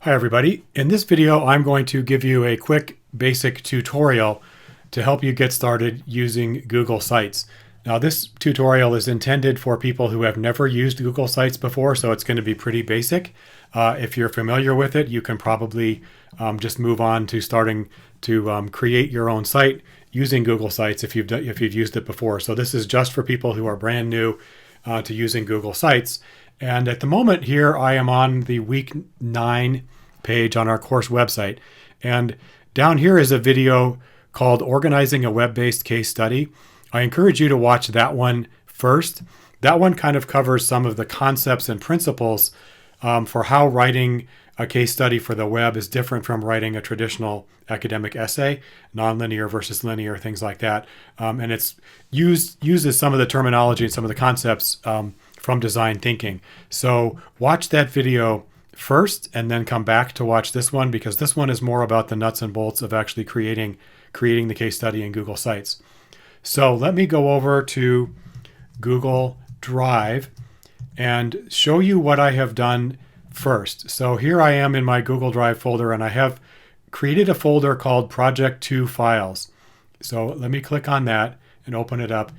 Hi everybody. In this video, I'm going to give you a quick basic tutorial to help you get started using Google Sites. Now this tutorial is intended for people who have never used Google Sites before, so it's going to be pretty basic. If you're familiar with it, you can probably just move on to starting to create your own site using Google Sites if you've used it before. So this is just for people who are brand new to using Google Sites. And at the moment here, I am on the week 9 page on our course website. And down here is a video called Organizing a Web-Based Case Study. I encourage you to watch that one first. That one kind of covers some of the concepts and principles for how writing a case study for the web is different from writing a traditional academic essay, nonlinear versus linear, things like that. And it's uses some of the terminology and some of the concepts from design thinking. So watch that video first and then come back to watch this one, because this one is more about the nuts and bolts of actually creating the case study in Google Sites. So let me go over to Google Drive and show you what I have done first. So here I am in my Google Drive folder, and I have created a folder called Project 2 Files. So let me click on that and open it up.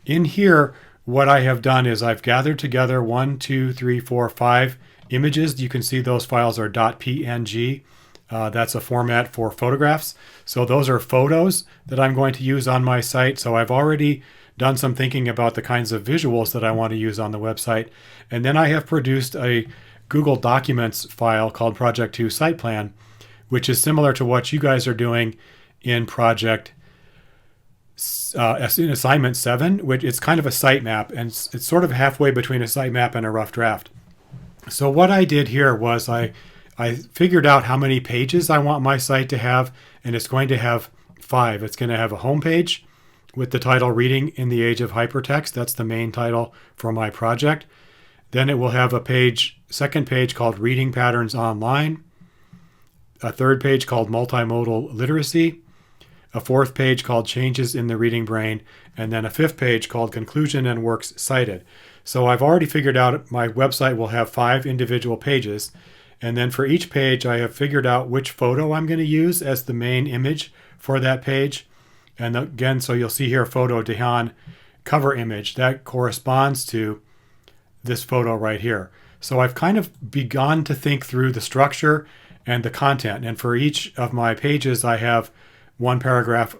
In here, what I have done is I've gathered together 5 images. You can see those files are .png. That's a format for photographs. So those are photos that I'm going to use on my site. So I've already done some thinking about the kinds of visuals that I want to use on the website. And then I have produced a Google Documents file called Project 2 Site Plan, which is similar to what you guys are doing in in Assignment 7, which it's kind of a sitemap, and it's sort of halfway between a sitemap and a rough draft. So what I did here was I figured out how many pages I want my site to have, and it's going to have 5. It's going to have a home page with the title Reading in the Age of Hypertext. That's the main title for my project. Then it will have a second page called Reading Patterns Online, a third page called Multimodal Literacy, a fourth page called Changes in the Reading Brain, and then a fifth page called Conclusion and Works Cited. So I've already figured out my website will have 5 individual pages. And then for each page, I have figured out which photo I'm going to use as the main image for that page. And again, so you'll see here, photo Dehan cover image. That corresponds to this photo right here. So I've kind of begun to think through the structure and the content. And for each of my pages, I have one paragraph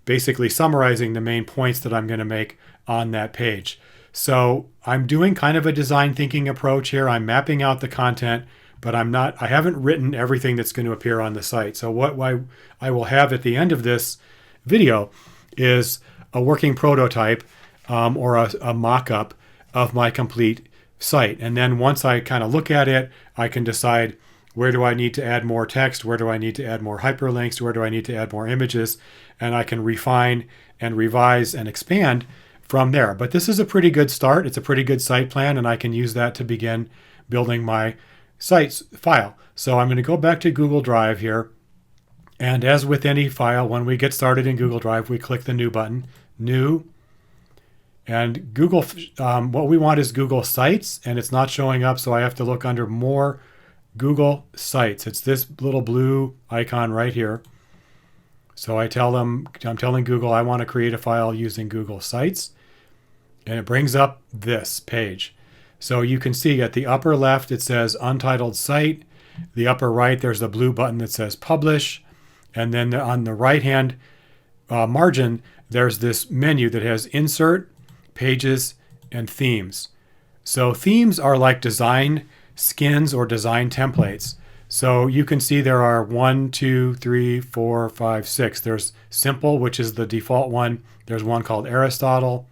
basically summarizing the main points that I'm going to make on that page. So I'm doing kind of a design thinking approach here. I'm mapping out the content, but I haven't written everything that's going to appear on the site. So what I will have at the end of this video is a working prototype or a mock-up of my complete site. And then once I kind of look at it, I can decide, where do I need to add more text? Where do I need to add more hyperlinks? Where do I need to add more images? And I can refine and revise and expand from there. But this is a pretty good start. It's a pretty good site plan, and I can use that to begin building my site's file. So I'm going to go back to Google Drive here. And as with any file, when we get started in Google Drive, we click the New button, New. And Google, what we want is Google Sites, and it's not showing up, so I have to look under More Google Sites. It's this little blue icon right here. So I'm telling Google I want to create a file using Google Sites, and it brings up this page. So you can see at the upper left, it says Untitled Site. The upper right, there's a blue button that says Publish. And then on the right-hand margin, there's this menu that has Insert, Pages, and Themes. So themes are like design skins or design templates. So you can see there are 1, 2, 3, 4, 5, 6. There's Simple, which is the default one. There's one called Aristotle.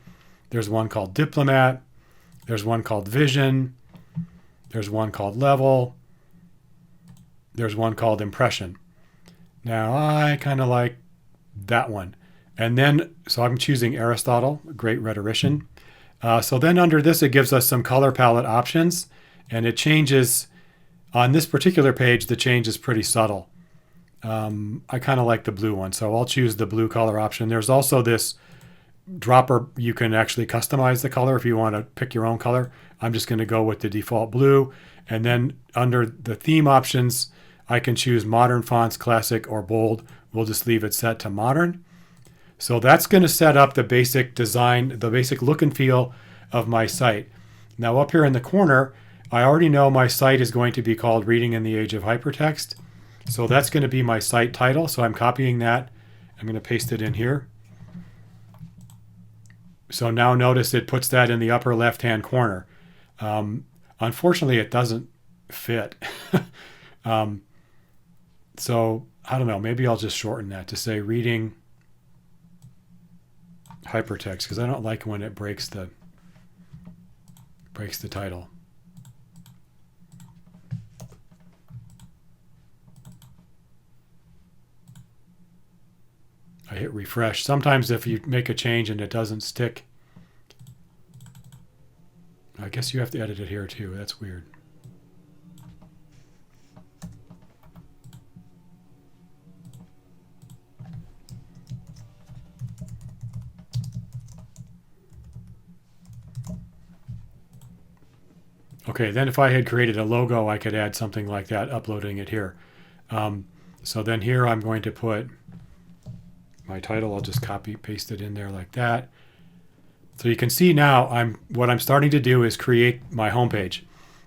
There's one called Diplomat. There's one called Vision. There's one called Level. There's one called Impression. Now I kind of like that one. And then, so I'm choosing Aristotle, great rhetorician. So then under this, it gives us some color palette options, and it changes. On this particular page, the change is pretty subtle. I kind of like the blue one, so I'll choose the blue color option. There's also this dropper. You can actually customize the color if you want to pick your own color. I'm just going to go with the default blue. And then under the theme options, I can choose modern fonts, classic, or bold. We'll just leave it set to modern. So that's going to set up the basic design, the basic look and feel of my site. Now up here in the corner, I already know my site is going to be called Reading in the Age of Hypertext. So that's going to be my site title. So I'm copying that. I'm going to paste it in here. So now notice it puts that in the upper left-hand corner. Unfortunately, it doesn't fit. So I don't know, maybe I'll just shorten that to say Reading Hypertext, because I don't like when it breaks the title. I hit refresh. Sometimes if you make a change and it doesn't stick, I guess you have to edit it here too. That's weird. Okay, then if I had created a logo, I could add something like that, uploading it here. So then here I'm going to put my title. I'll just copy paste it in there like that. So you can see now what I'm starting to do is create my homepage.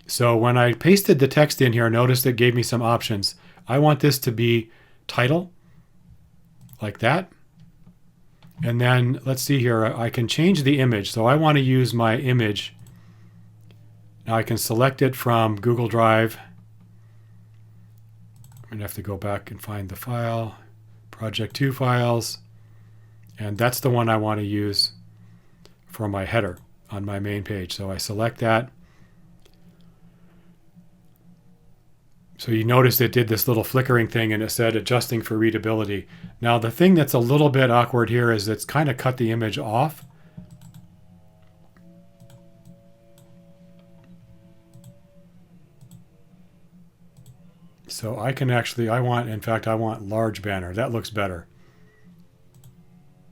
So when I pasted the text in here, notice it gave me some options. I want this to be title, like that. And then let's see here, I can change the image. So I want to use my image. Now I can select it from Google Drive. I'm going to have to go back and find the file. Project 2 files, and that's the one I want to use for my header on my main page. So I select that. So you noticed it did this little flickering thing and it said adjusting for readability. Now the thing that's a little bit awkward here is it's kind of cut the image off. So I can actually, in fact, I want large banner. That looks better.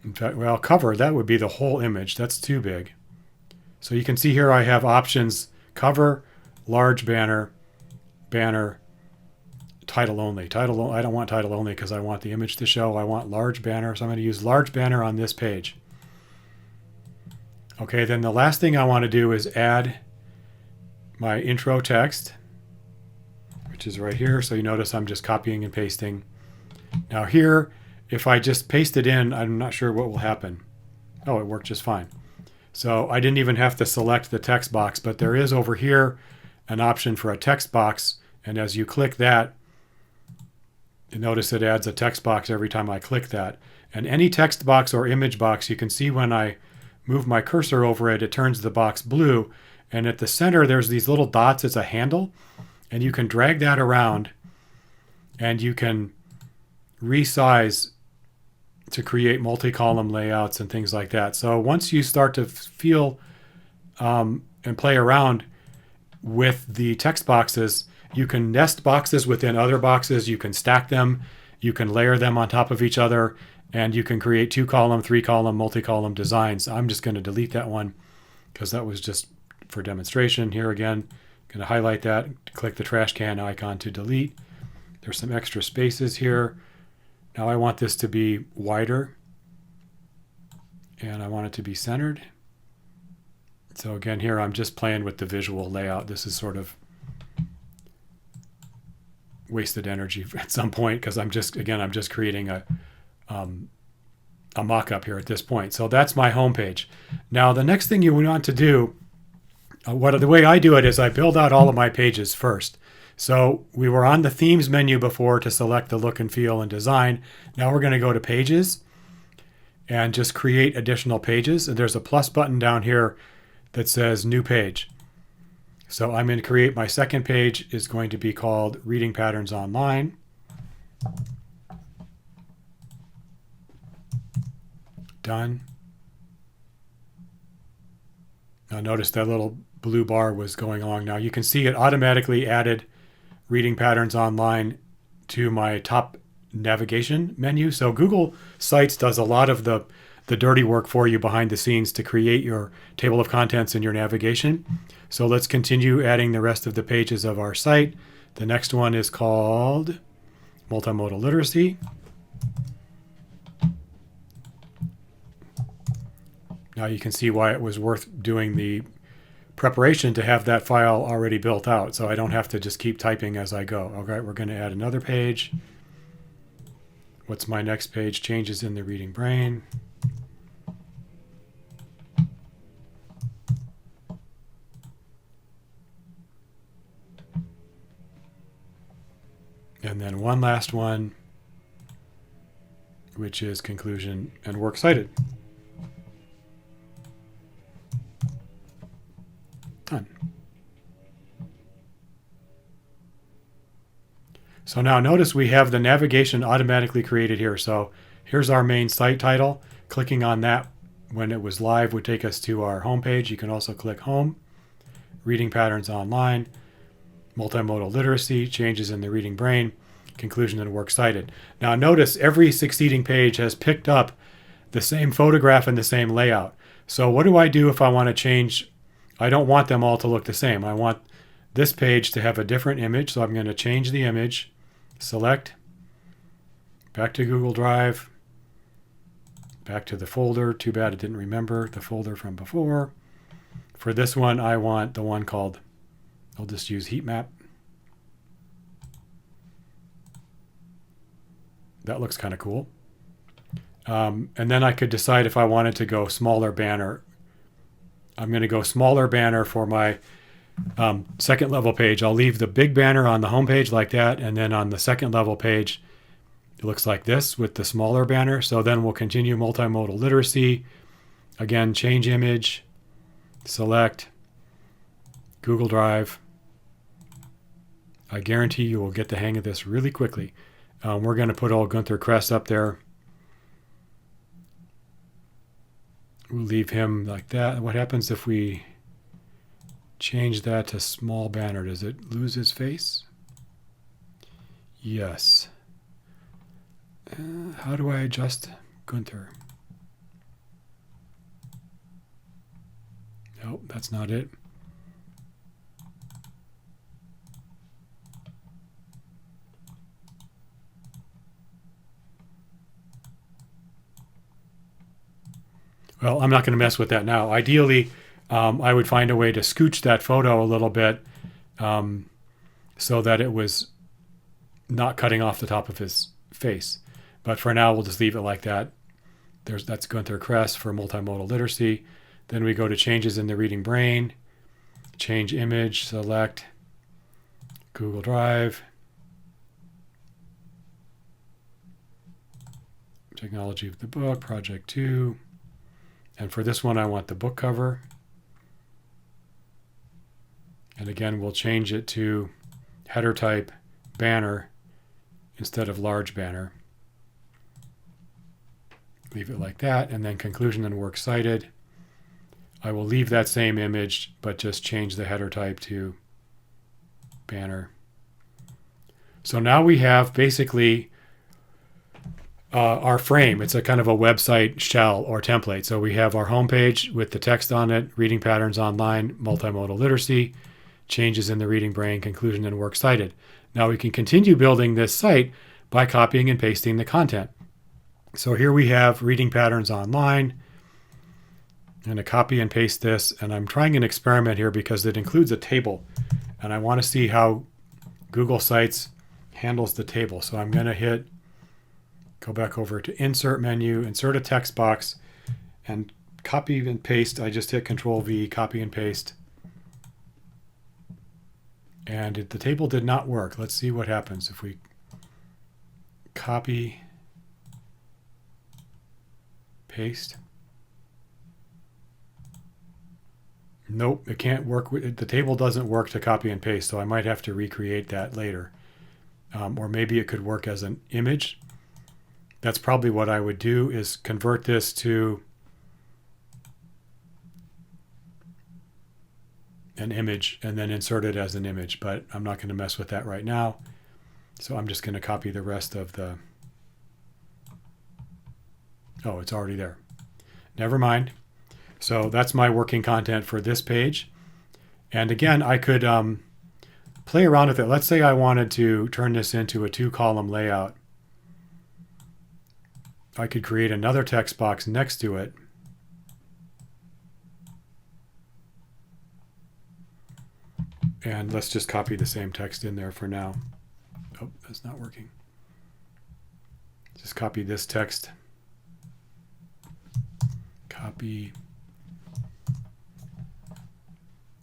In fact, well, cover, that would be the whole image. That's too big. So you can see here I have options: cover, large banner, banner, title only. Title, I don't want title only because I want the image to show. I want large banner, so I'm going to use large banner on this page. Okay, then the last thing I want to do is add my intro text, which is right here. So you notice I'm just copying and pasting. Now here, if I just paste it in, I'm not sure what will happen. Oh, it worked just fine. So I didn't even have to select the text box, but there is over here an option for a text box. And as you click that, you notice it adds a text box every time I click that. And any text box or image box, you can see when I move my cursor over it, it turns the box blue. And at the center, there's these little dots. It's a handle. And you can drag that around and you can resize to create multi-column layouts and things like that. So once you start to feel and play around with the text boxes, you can nest boxes within other boxes. You can stack them. You can layer them on top of each other. And you can create 2-column, 3-column, multi-column designs. I'm just going to delete that one because that was just for demonstration. Here again, going to highlight that, click the trash can icon to delete. There's some extra spaces here. Now I want this to be wider and I want it to be centered. So again, here I'm just playing with the visual layout. This is sort of wasted energy at some point because I'm just creating a mock-up here at this point. So that's my home page. Now the next thing you want to do, the way I do it is I build out all of my pages first. So we were on the themes menu before to select the look and feel and design. Now we're going to go to pages and just create additional pages. And there's a plus button down here that says new page. So I'm going to create my second page is going to be called Reading Patterns Online. Done. Now notice that little blue bar was going along. Now you can see it automatically added Reading Patterns Online to my top navigation menu. So Google Sites does a lot of the dirty work for you behind the scenes to create your table of contents and your navigation. So let's continue adding the rest of the pages of our site. The next one is called Multimodal Literacy. Now you can see why it was worth doing the preparation to have that file already built out, so I don't have to just keep typing as I go. Okay, we're going to add another page. What's my next page? Changes in the reading brain. And then one last one, which is conclusion and works cited. Done. So now notice we have the navigation automatically created here. So here's our main site title. Clicking on that when it was live would take us to our home page. You can also click home, reading patterns online, multimodal literacy, changes in the reading brain, conclusion and works cited. Now notice every succeeding page has picked up the same photograph and the same layout. So what do I do if I want to change? I don't want them all to look the same. I want this page to have a different image. So I'm going to change the image, select, back to Google Drive, back to the folder. Too bad it didn't remember the folder from before. For this one, I want the one called, I'll just use heat map. That looks kind of cool. And then I could decide if I wanted to go smaller banner. I'm going to go smaller banner for my second level page. I'll leave the big banner on the home page like that. And then on the second level page, it looks like this with the smaller banner. So then we'll continue multimodal literacy. Again, change image, select, Google Drive. I guarantee you will get the hang of this really quickly. We're going to put old Gunther Kress up there. We'll leave him like that. What happens if we change that to small banner? Does it lose his face? Yes. How do I adjust Gunther? Nope, that's not it. Well, I'm not going to mess with that now. Ideally, I would find a way to scooch that photo a little bit so that it was not cutting off the top of his face. But for now, we'll just leave it like that. That's Gunther Kress for multimodal literacy. Then we go to changes in the reading brain, change image, select Google Drive, technology of the book, project 2. And for this one, I want the book cover. And again, we'll change it to header type banner instead of large banner. Leave it like that. And then conclusion and works cited. I will leave that same image, but just change the header type to banner. So now we have basically our frame. It's a kind of a website shell or template. So we have our homepage with the text on it, reading patterns online, multimodal literacy, changes in the reading brain, conclusion and works cited. Now we can continue building this site by copying and pasting the content. So here we have reading patterns online. I'm going to copy and paste this, and I'm trying an experiment here because it includes a table, and I want to see how Google Sites handles the table. So I'm going to go back over to Insert menu, insert a text box, and copy and paste. I just hit Control V, copy and paste. And the table did not work. Let's see what happens if we copy, paste. Nope, it can't work. The table doesn't work to copy and paste, so I might have to recreate that later. Or maybe it could work as an image. That's probably what I would do, is convert this to an image and then insert it as an image, but I'm not going to mess with that right now. So I'm just going to copy the rest of the, oh, it's already there. Never mind. So that's my working content for this page. And again, I could play around with it. Let's say I wanted to turn this into a 2-column layout. I could create another text box next to it. And let's just copy the same text in there for now. Oh, that's not working. Just copy this text. Copy.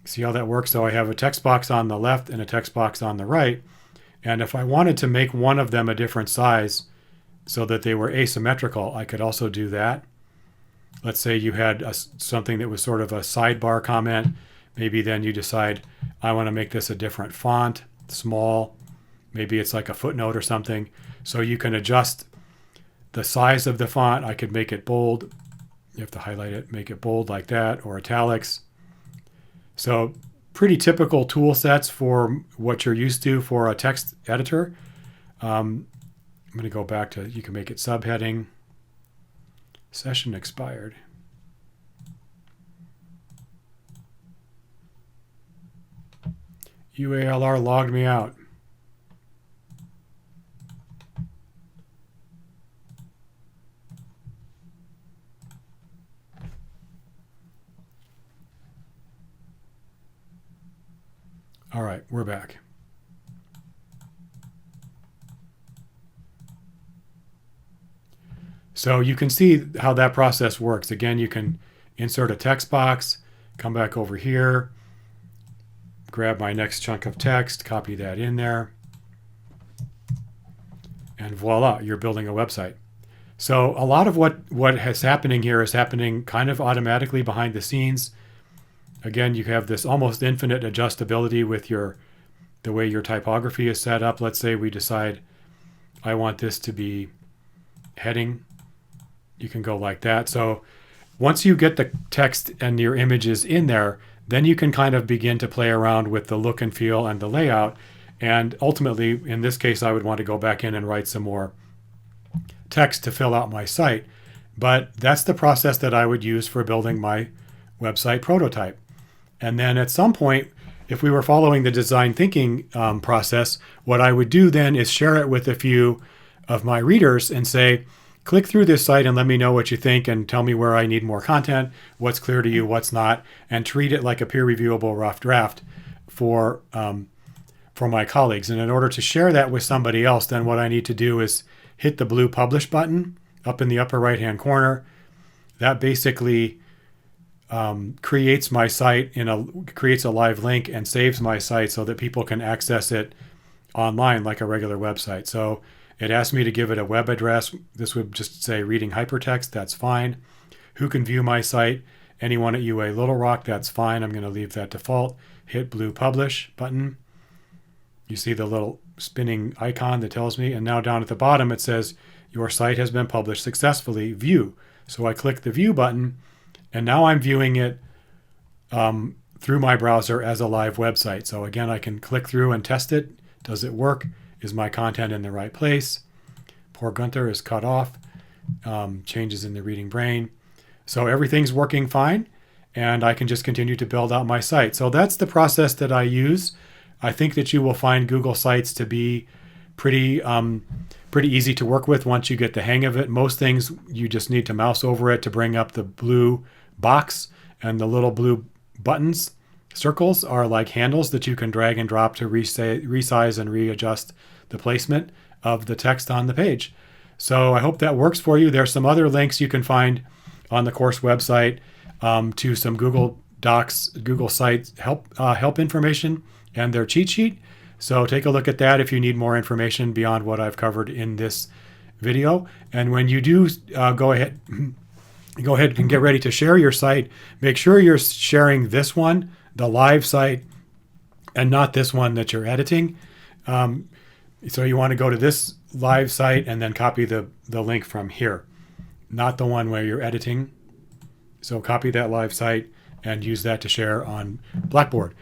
See how that works? So I have a text box on the left and a text box on the right. And if I wanted to make one of them a different size so that they were asymmetrical, I could also do that. Let's say you had something that was sort of a sidebar comment. Maybe then you decide, I want to make this a different font, small. Maybe it's like a footnote or something. So you can adjust the size of the font. I could make it bold. You have to highlight it, make it bold like that, or italics. So pretty typical tool sets for what you're used to for a text editor. I'm going to go back to, you can make it subheading. Session expired. UALR logged me out. All right, we're back. So you can see how that process works. Again, you can insert a text box, come back over here, grab my next chunk of text, copy that in there, and voila, you're building a website. So a lot of what is happening here is happening kind of automatically behind the scenes. Again, you have this almost infinite adjustability with the way your typography is set up. Let's say we decide I want this to be heading. You can go like that. So once you get the text and your images in there, then you can kind of begin to play around with the look and feel and the layout. And ultimately, in this case, I would want to go back in and write some more text to fill out my site. But that's the process that I would use for building my website prototype. And then at some point, if we were following the design thinking process, what I would do then is share it with a few of my readers and say, click through this site and let me know what you think and tell me where I need more content, what's clear to you, what's not, and treat it like a peer reviewable rough draft for my colleagues. And in order to share that with somebody else, then what I need to do is hit the blue publish button up in the upper right hand corner. That basically creates my site creates a live link and saves my site so that people can access it online like a regular website. So it asks me to give it a web address. This would just say reading hypertext. That's fine. Who can view my site? Anyone at UA Little Rock. That's fine. I'm going to leave that default. Hit blue publish button. You see the little spinning icon that tells me. And now down at the bottom, it says your site has been published successfully. View. So I click the view button. And now I'm viewing it through my browser as a live website. So again, I can click through and test it. Does it work? Is my content in the right place? Poor Gunther is cut off. Changes in the reading brain. So everything's working fine. And I can just continue to build out my site. So that's the process that I use. I think that you will find Google Sites to be pretty easy to work with once you get the hang of it. Most things you just need to mouse over it to bring up the blue box, and the little blue buttons, circles, are like handles that you can drag and drop to resize and readjust the placement of the text on the page. So I hope that works for you. There's some other links you can find on the course website to some Google Docs, Google Sites help information and their cheat sheet. So take a look at that if you need more information beyond what I've covered in this video. And when you do go ahead and get ready to share your site, make sure you're sharing this one, the live site, and not this one that you're editing. So you want to go to this live site and then copy the link from here, not the one where you're editing. So copy that live site and use that to share on Blackboard.